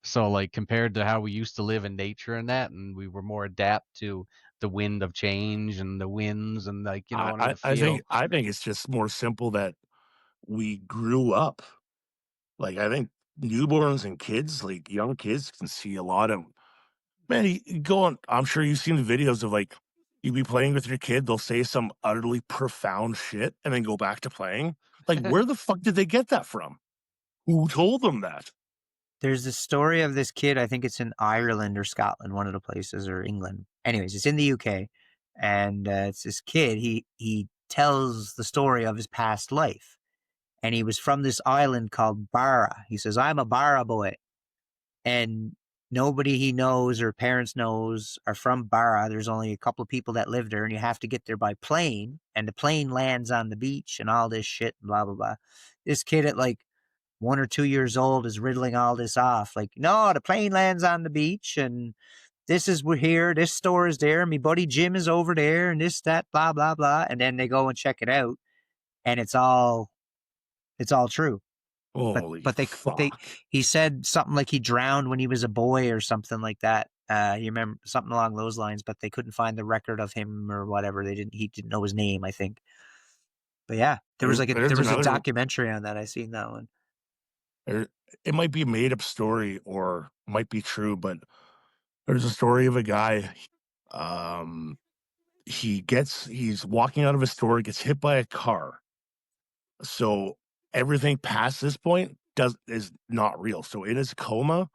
So, like, compared to how we used to live in nature and that, and we were more adapt to the wind of change and the winds and, like, you know, I think it's just more simple that we grew up. Like, I think newborns and kids, like young kids, can see a lot of. Man, you go on. I'm sure you've seen the videos of like you be playing with your kid. They'll say some utterly profound shit and then go back to playing. Like, where the fuck did they get that from? Who told them that? There's a story of this kid. I think it's in Ireland or Scotland, one of the places, or England. Anyways, it's in the UK, and it's this kid. He tells the story of his past life, and he was from this island called Barra. He says, "I'm a Barra boy," and nobody he knows or parents knows are from Barra. There's only a couple of people that live there, and you have to get there by plane, and the plane lands on the beach and all this shit, and blah, blah, blah. This kid at like 1 or 2 years old is riddling all this off. Like, no, the plane lands on the beach, and we're here, this store is there, my buddy Jim is over there, and this, that, blah, blah, blah. And then they go and check it out, and it's all true. But he said something like he drowned when he was a boy or something like that. You remember something along those lines, but they couldn't find the record of him or whatever. He didn't know his name, I think. But yeah, there was a documentary on that. I seen that one. It might be a made up story or might be true, but there's a story of a guy. He's walking out of a store, gets hit by a car. So everything past this point is not real. So in his coma,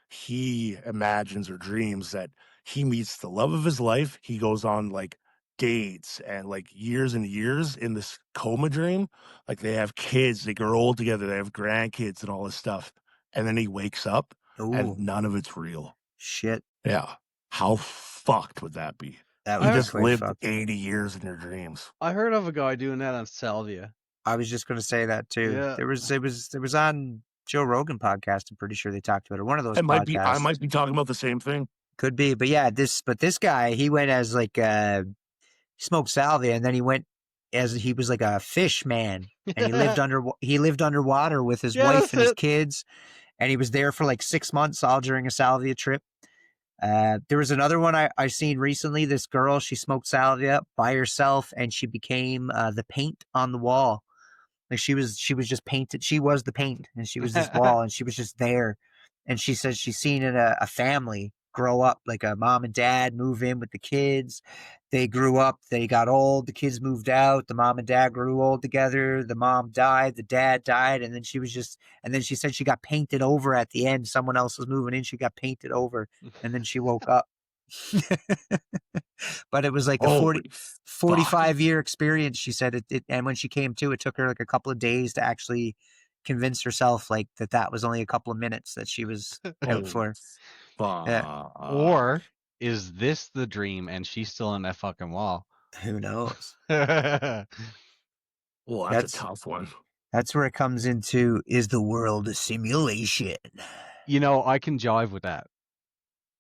he imagines or dreams that he meets the love of his life. He goes on like dates and like years and years in this coma dream. Like they have kids, they grow old together, they have grandkids and all this stuff. And then he wakes up and none of it's real. Shit. Yeah. How fucked would that be? That you just lived 80 years in your dreams. I heard of a guy doing that on Salvia. I was just going to say that too. Yeah. It was on Joe Rogan podcast. I'm pretty sure they talked about it. One of those podcasts. I might be talking about the same thing. Could be, but yeah, this guy, he went as like he smoked salvia, and then he went as he was like a fish man, and he lived underwater with his wife and his kids, and he was there for like 6 months all during a salvia trip. There was another one I seen recently. This girl, she smoked salvia by herself, and she became the paint on the wall. Like she was just painted. She was the paint, and she was this wall, and she was just there. And she says she's seen a family grow up, like a mom and dad move in with the kids. They grew up, they got old, the kids moved out, the mom and dad grew old together, the mom died, the dad died, and then she said she got painted over at the end. Someone else was moving in, she got painted over, and then she woke up. But it was like a Holy 45-year experience. She said it, and when she came to, it took her like a couple of days to actually convince herself like that was only a couple of minutes that she was out for. Yeah. Or is this the dream and she's still in that fucking wall? Who knows? Well, that's That's- a tough one. That's where it comes into, is the world a simulation? You know, I can jive with that.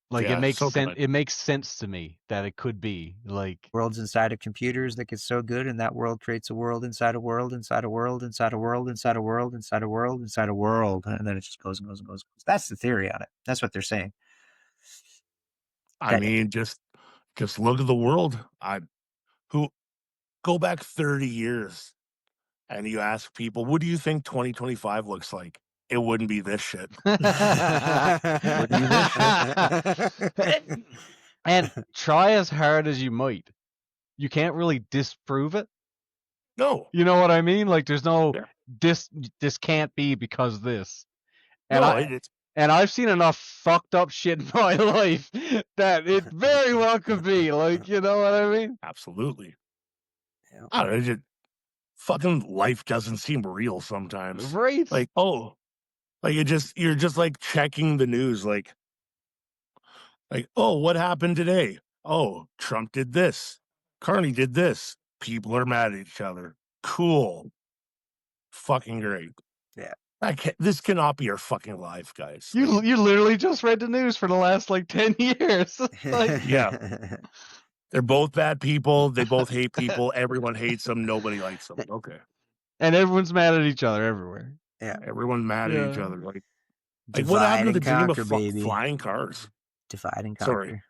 Like Yeah, it makes so sense. good. It makes sense to me that it could be like Worlds inside of computers that get so good, and that world creates a world inside a world inside a world inside a world inside a world inside a world inside a world, and then it just goes and goes and goes. That's the theory on it. That's what they're saying. I mean, just look at the world. Who go back 30 years and you ask people, what do you think 2025 looks like? It wouldn't be this shit. And try as hard as you might, you can't really disprove it. No. You know what I mean? Like there's no Yeah. this can't be because this. And No, and I've seen enough fucked up shit in my life that it very well could be. Like, you know what I mean? absolutely. Yeah. I don't know, fucking life doesn't seem real sometimes. Right. Like, like you're just like checking the news, like, oh, what happened today? Oh, Trump did this. Carney did this. People are mad at each other. Cool. Fucking great. Yeah. This cannot be our fucking life, guys. You literally just read the news for the last like 10 years. Like, yeah. They're both bad people. They both hate people. Everyone hates them. Nobody likes them. Okay. And everyone's mad at each other everywhere. Yeah. Everyone's mad at each other. Like Divide what happened to the and dream of conquer, baby. flying cars? Divide and conquer. Sorry.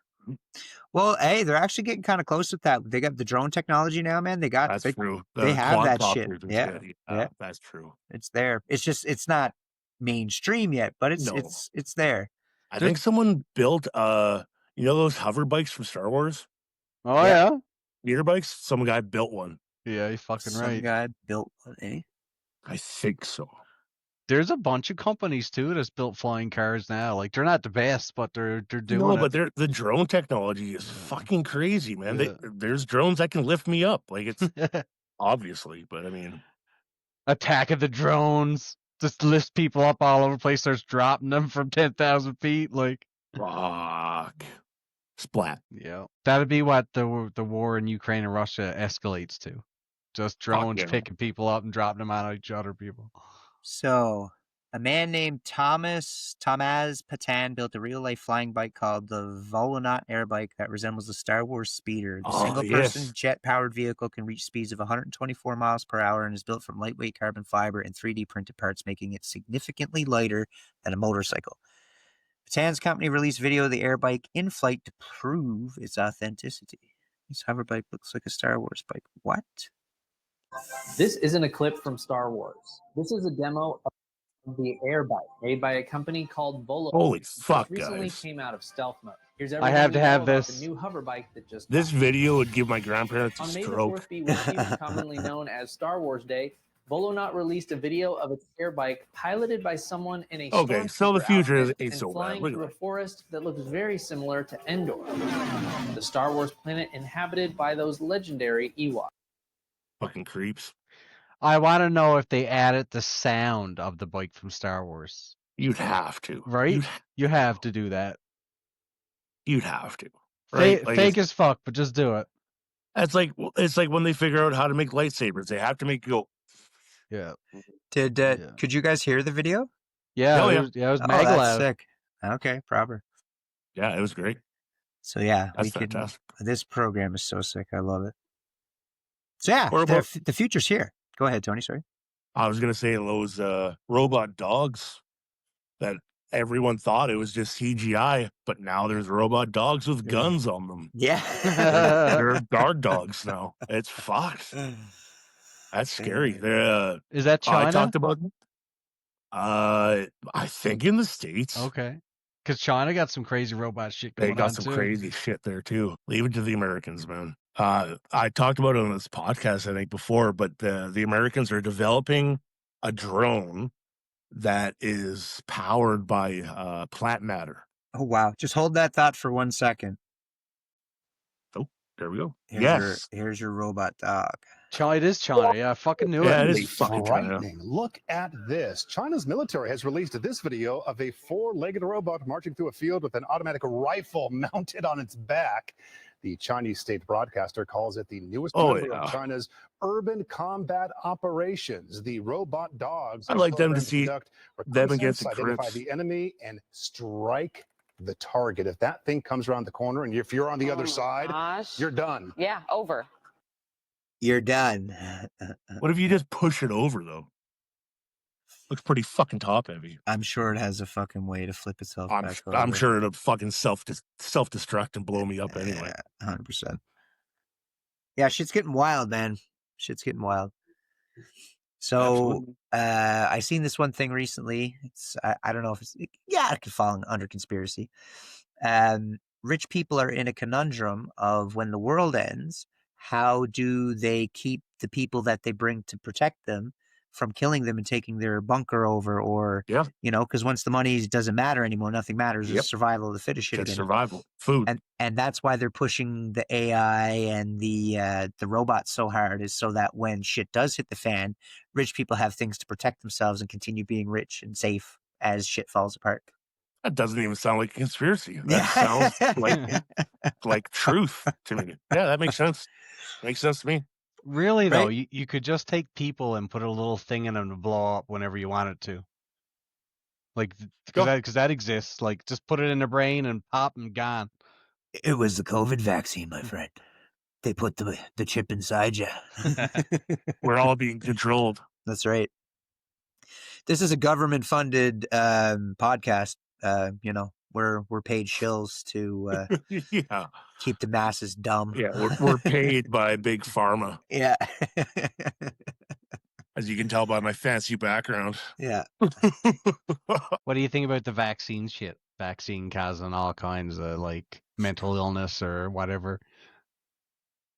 Well, hey, they're actually getting kind of close with that. They got the drone technology now, man. That's true. They have that shit. quadcopters and Yeah. shit. Yeah. That's true. It's there. It's just it's not mainstream yet, but it's No. it's there. I think someone built you know those hover bikes from Star Wars? Oh yeah. Meter bikes? Some guy built one. Yeah, you fucking Some right. guy built one, eh? I think so. There's a bunch of companies too that's built flying cars now. Like they're not the best, but they're doing No, it. but the drone technology is fucking crazy, man. Yeah. There's drones that can lift me up. Like it's obviously, but I mean, Attack of the Drones just lifts people up all over the place, starts dropping them from 10,000 feet. Like, fuck. Splat. yeah, that'd be what the war in Ukraine and Russia escalates to. Just drones yeah. picking people up and dropping them on each other people. So, a man named Tamaz Patan built a real-life flying bike called the Volonaut air bike that resembles the Star Wars Speeder. The single-person jet-powered vehicle can reach speeds of 124 miles per hour and is built from lightweight carbon fiber and 3D printed parts, making it significantly lighter than a motorcycle. Patan's company released video of the air bike in flight to prove its authenticity. This hover bike looks like a Star Wars bike. What? This isn't a clip from Star Wars. This is a demo of the air bike made by a company called Volo. Holy fuck, which recently guys. came out of stealth mode. Here's I have to have this. The new hover bike that just This video would give my grandparents a on May the stroke. 4th BYT, commonly known as Star Wars Day, Volonaut released a video of its air bike piloted by someone in a Okay, so the stormtrooper future outfit ain't and so bad. flying Look at through a that. forest that looks very similar to Endor, the Star Wars planet inhabited by those legendary Ewoks. Fucking creeps. I want to know if they added the sound of the bike from Star Wars. You'd have to. Right? You have to do that. You'd have to. Right? Fake as fuck, but just do it. It's like when they figure out how to make lightsabers, they have to make you go. Yeah. Could you guys hear the video? Yeah. Oh, It yeah. was Oh, mega that's loud. sick. Okay, proper. Yeah, it was great. So yeah, That's fantastic. This program is so sick. I love it. So yeah, What about- the future's here. Go ahead, Tony. Sorry. I was gonna say those robot dogs that everyone thought it was just CGI, but now there's robot dogs with guns on them. Yeah. They're guard dogs now. It's fucked. That's scary. They're Is that China? I talked about. I think in the States. Okay. Because China got some crazy robot shit going They on got some too. crazy shit there too. Leave it to the Americans, man. I talked about it on this podcast, I think, before, but the Americans are developing a drone that is powered by plant matter. Oh wow. Just hold that thought for 1 second. There we go. Here's your robot dog. It is China. Yeah, I fucking knew Yeah, it. it is fucking China. Frightening. Look at this. China's military has released this video of a four-legged robot marching through a field with an automatic rifle mounted on its back. The Chinese state broadcaster calls it the newest member of China's urban combat operations. The robot dogs. I'd like them to see conduct them against the identify Crips. the enemy and strike the target. If that thing comes around the corner and if you're on the other side, you're done. Yeah, over. You're done. What if you just push it over though? Looks pretty fucking top heavy. I'm sure it has a fucking way to flip itself back over. I'm sure it'll fucking self-destruct and blow me up anyway. 100%. Yeah, shit's getting wild, man. Shit's getting wild. So I seen this one thing recently. It's I don't know if it could fall under conspiracy. Rich people are in a conundrum of when the world ends, how do they keep the people that they bring to protect them from killing them and taking their bunker over, or because once the money doesn't matter anymore, nothing matters. It's survival of the fittest shit again. Survival, food, and that's why they're pushing the AI and the robots so hard, is so that when shit does hit the fan, rich people have things to protect themselves and continue being rich and safe as shit falls apart. That doesn't even sound like a conspiracy. That sounds like truth to me. Yeah, that makes sense. Makes sense to me. Really, though, you could just take people and put a little thing in them to blow up whenever you wanted to. Like, because that exists. Like, just put it in their brain and pop and gone. It was the COVID vaccine, my friend. They put the chip inside you. We're all being controlled. That's right. This is a government-funded podcast. We're paid shills to keep the masses dumb. Yeah, we're paid by Big Pharma. Yeah. As you can tell by my fancy background. Yeah. What do you think about the vaccine shit? Vaccine causing all kinds of mental illness or whatever.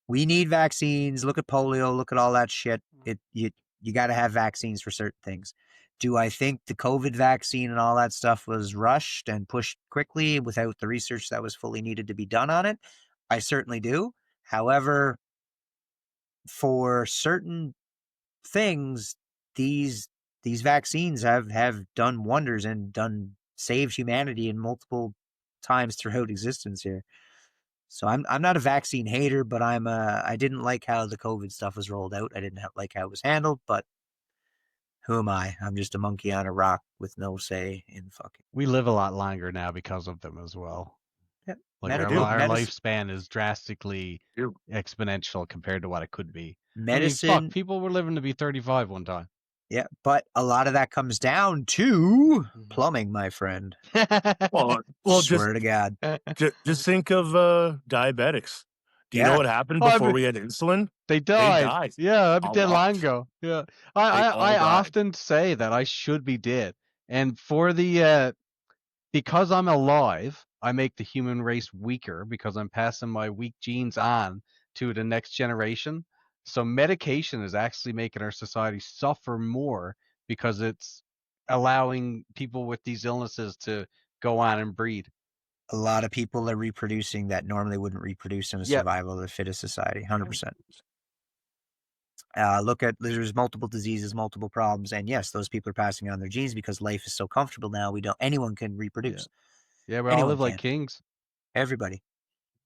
We need vaccines. Look at polio. Look at all that shit. You got to have vaccines for certain things. Do I think the COVID vaccine and all that stuff was rushed and pushed quickly without the research that was fully needed to be done on it? I certainly do. However, for certain things, these vaccines have done wonders and saved humanity in multiple times throughout existence here. So I'm not a vaccine hater, but I didn't like how the COVID stuff was rolled out. I didn't like how it was handled, but who am I? I'm just a monkey on a rock with no say in fucking. We live a lot longer now because of them as well. Yep. Our lifespan is drastically exponential compared to what it could be. Medicine. People were living to be 35 one time. Yeah, but a lot of that comes down to plumbing, my friend. well, swear to God. Just think of diabetics. Do you know what happened before we had insulin? They died. Yeah, I'd be dead long ago. Yeah, I often say that I should be dead, and for the because I'm alive, I make the human race weaker because I'm passing my weak genes on to the next generation. So medication is actually making our society suffer more because it's allowing people with these illnesses to go on and breed. A lot of people are reproducing that normally wouldn't reproduce in a survival of the fittest society. 100%. There's multiple diseases, multiple problems, and yes, those people are passing on their genes because life is so comfortable now. Anyone can reproduce. Yeah, we all live like kings. Everybody.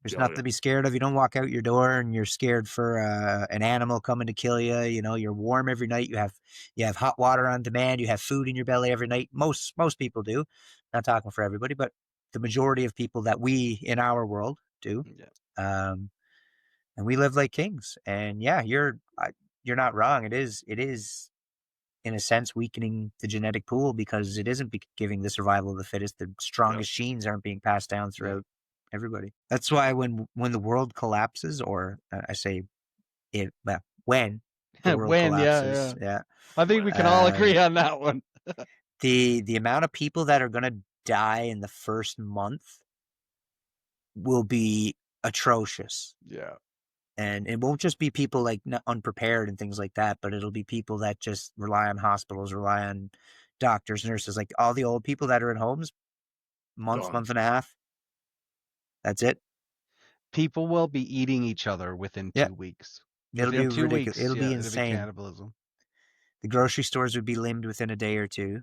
There's nothing to be scared of. You don't walk out your door and you're scared for an animal coming to kill you. You're warm every night. You have hot water on demand. You have food in your belly every night. Most people do. Not talking for everybody, but the majority of people that we in our world do. Yeah. And we live like kings. And yeah, you're not wrong. It is in a sense weakening the genetic pool because it isn't giving the survival of the fittest. The strongest genes aren't being passed down throughout everybody. That's why when the world collapses, or I say it, when the world collapses, yeah. I think we can all agree on that one. The amount of people that are going to die in the first month will be atrocious. Yeah. And it won't just be people unprepared and things like that, but it'll be people that just rely on hospitals, rely on doctors, nurses, like all the old people that are in homes, month and a half. That's it. people will be eating each other within Yeah. 2 weeks. It'll be Within 2 ridiculous. weeks, It'll be it'll be insane. cannibalism. The grocery stores would be limbed within a day or two.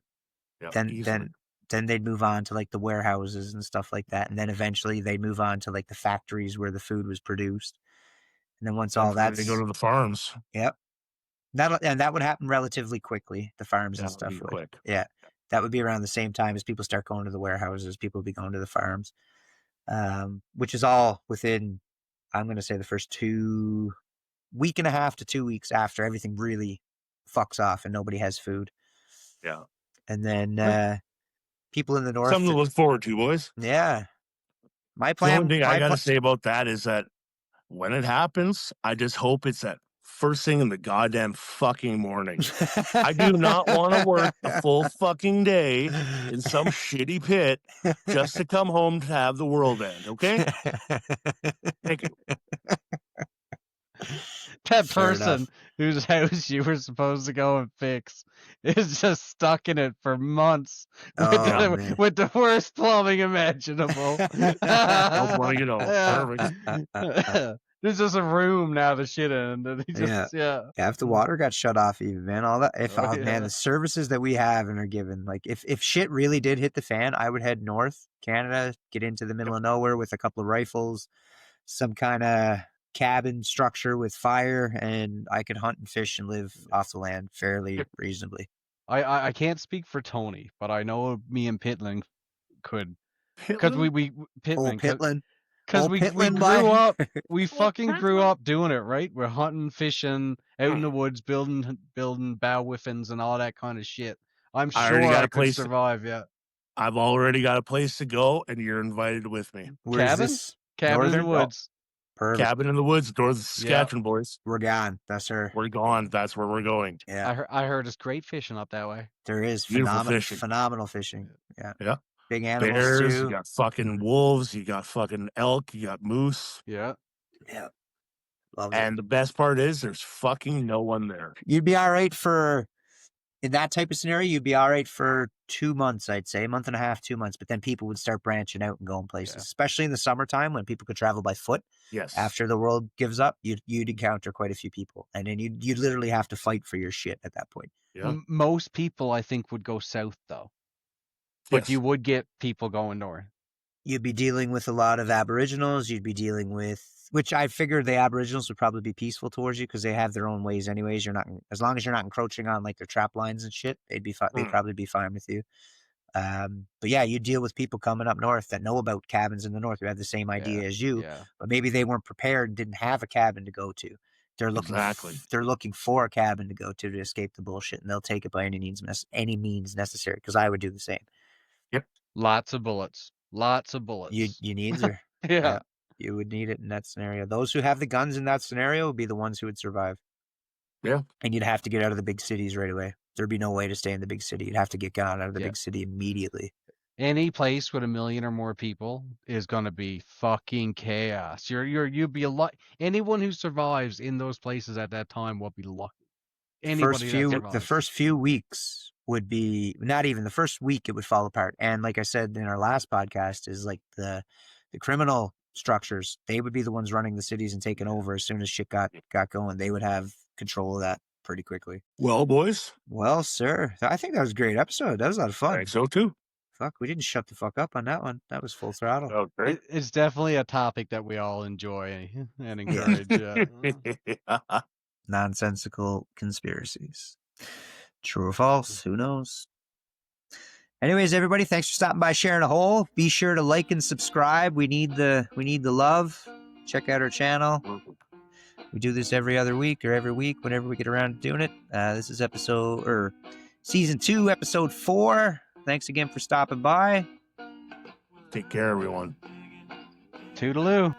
Yeah, Then easily. then they'd move on to like the warehouses and stuff like that, and then eventually they'd move on to like the factories where the food was produced. And then once all Then they go to the farms. yep, that would happen relatively quickly. The farms and That would stuff be would. quick. Yeah, that would be around the same time as people start going to the warehouses. People would be going to the farms, which is all within, I'm going to say, the first week and a half to 2 weeks after everything really fucks off and nobody has food. Yeah. And then people in the north. Something to look forward to, boys. Yeah. My The plan. only thing I got to say about that is that when it happens, I just hope it's at first thing in the goddamn fucking morning. I do not want to work a full fucking day in some shitty pit just to come home to have the world end, okay? Thank you. That Fair person enough. whose house you were supposed to go and fix is just stuck in it for months Oh, man. with the worst plumbing imaginable. Don't want to get old. Perfect. There's just a room now to shit in. And he just, yeah. Yeah, if the water got shut off, even, man, all that. Oh, Man, yeah. the services that we have and are given, like if shit really did hit the fan, I would head north, Canada, get into the middle of nowhere with a couple of rifles, some kind of cabin structure with fire, and I could hunt and fish and live off the land fairly reasonably. I can't speak for Tony, but I know me and Pitland could, because we Pitland, Pitland. because Old we Pitland grew boy. up, we fucking grew up doing it, right? We're hunting, fishing, out in the woods, building bow whiffins and all that kind of shit. I'm I sure already got I a could place- survive. Yeah, I've already got a place to go, and you're invited with me. Where's Cabin? this? cabin in the Northern? woods. Perfect. Cabin in the woods, north of Saskatchewan, boys. We're gone. That's her. We're gone. That's where we're going. Yeah, I heard it's great fishing up that way. there is Beautiful fishing. phenomenal fishing. Yeah. Yeah. Big animals Bears, too. you got fucking wolves, you got fucking elk, you got moose. Yeah, Yeah. Love it. And the best part is there's fucking no one there. You'd be all right in that type of scenario, you'd be all right for 2 months, I'd say, a month and a half, 2 months. But then people would start branching out and going places, Yeah. especially in the summertime when people could travel by foot. Yes. After the world gives up, you'd encounter quite a few people, and then you'd literally have to fight for your shit at that point. Yeah. Most people I think would go south though, but Yes. you would get people going north. You'd be dealing with a lot of Aboriginals. You'd be dealing with, which I figured the Aboriginals would probably be peaceful towards you because they have their own ways anyways. You're not, as long as you're not encroaching on like their trap lines and shit, they'd probably be fine with you. But yeah, you deal with people coming up north that know about cabins in the north who have the same idea as you, Yeah, but maybe they weren't prepared and didn't have a cabin to go to. They're looking Exactly. they're looking for a cabin to go to escape the bullshit, and they'll take it by any means necessary. Because I would do the same. lots of bullets. You need her. Yeah. You would need it in that scenario. Those who have the guns in that scenario would be the ones who would survive. Yeah. And you'd have to get out of the big cities right away. There'd be no way to stay in the big city. You'd have to get gone out of the Yeah. big city immediately. Any place with 1 million or more people is gonna be fucking chaos. You'd be a lot. Anyone who survives in those places at that time will be lucky. Anybody that The first few weeks would be not even the first week. It would fall apart. And like I said in our last podcast, is like the criminal structures. They would be the ones running the cities and taking over as soon as shit got going. They would have control of that pretty quickly. Well, boys, Well, sir, I think that was a great episode. That was a lot of I fun. think so too. Fuck, we didn't shut the fuck up on that one. That was full throttle. Oh, great. It's definitely a topic that we all enjoy and encourage. Nonsensical conspiracies. True or false? Who knows? Anyways, everybody, thanks for stopping by, sharing a hole. Be sure to like and subscribe. We need the love. Check out our channel. We do this every other week or every week whenever we get around to doing it. This is season 2, episode 4. Thanks again for stopping by. Take care, everyone. Toodaloo.